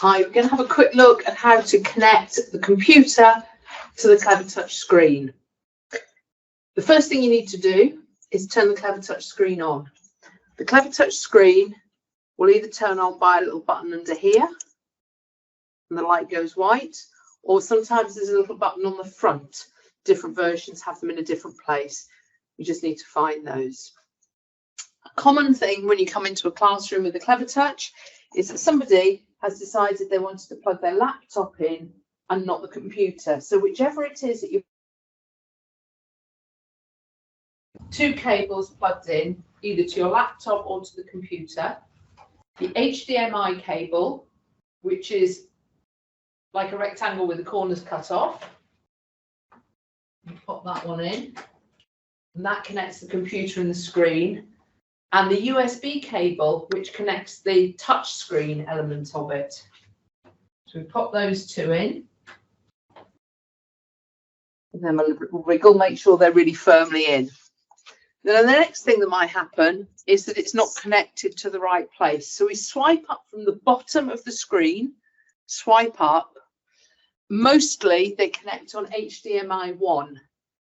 Hi, we're going to have a quick look at how to connect the computer to the Clevertouch screen. The first thing you need to do is turn the Clevertouch screen on. The Clevertouch screen will either turn on by a little button under here and the light goes white, or sometimes there's a little button on the front. Different versions have them in a different place. You just need to find those. A common thing when you come into a classroom with a Clevertouch is that somebody has decided they wanted to plug their laptop in and not the computer. So whichever it is that you two cables plugged in, either to your laptop or to the computer, the HDMI cable, which is like a rectangle with the corners cut off, you pop that one in, and that connects the computer and the screen, and the USB cable, which connects the touch screen element of it. So we pop those two in, and then a little wiggle, make sure they're really firmly in. Then the next thing that might happen is that it's not connected to the right place. So we swipe up from the bottom of the screen, swipe up. Mostly they connect on HDMI 1.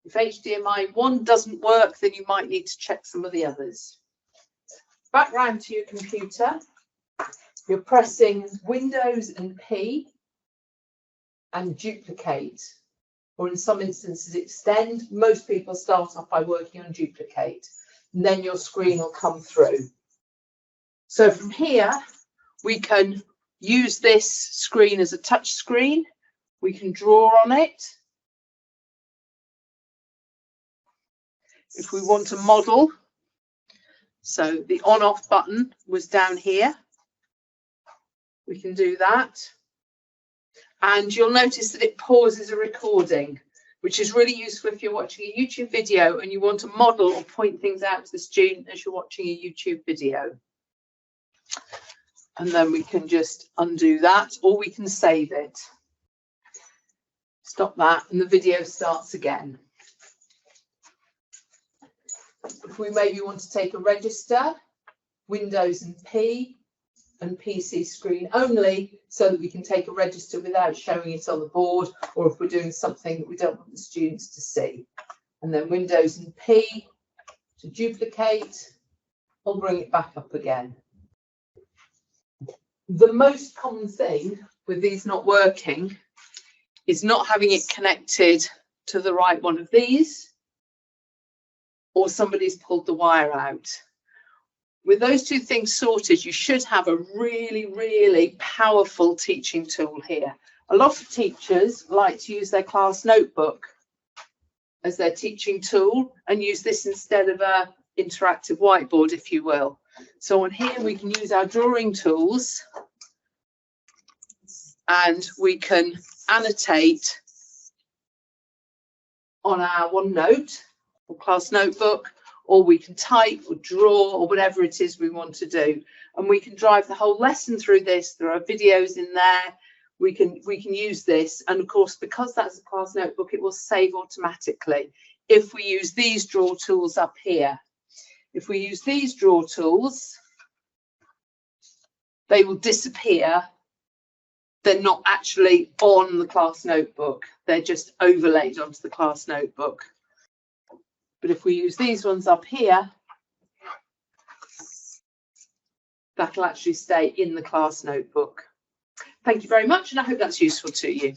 If HDMI 1 doesn't work, then you might need to check some of the others. Back round to your computer, you're pressing Windows and P and duplicate, or in some instances extend. Most people start off by working on duplicate, and then your screen will come through. So from here, we can use this screen as a touch screen. We can draw on it. If we want to model, so the on-off button was down here. We can do that. And you'll notice that it pauses a recording, which is really useful if you're watching a YouTube video and you want to model or point things out to the student as you're watching a YouTube video. And then we can just undo that, or we can save it. Stop that, and the video starts again. If we maybe want to take a register, Windows and P and PC screen only, so that we can take a register without showing it on the board, or if we're doing something that we don't want the students to see. And then Windows and P to duplicate, or bring it back up again. The most common thing with these not working is not having it connected to the right one of these, or somebody's pulled the wire out. With those two things sorted, you should have a really, really powerful teaching tool here. A lot of teachers like to use their class notebook as their teaching tool and use this instead of an interactive whiteboard, if you will. So on here, we can use our drawing tools and we can annotate on our OneNote or class notebook, or we can type or draw or whatever it is we want to do. And we can drive the whole lesson through this. There are videos in there. We can use this. And of course, because that's a class notebook, it will save automatically. If we use these draw tools up here, if we use these draw tools, they will disappear. They're not actually on the class notebook. They're just overlaid onto the class notebook. But if we use these ones up here, that'll actually stay in the class notebook. Thank you very much, and I hope that's useful to you.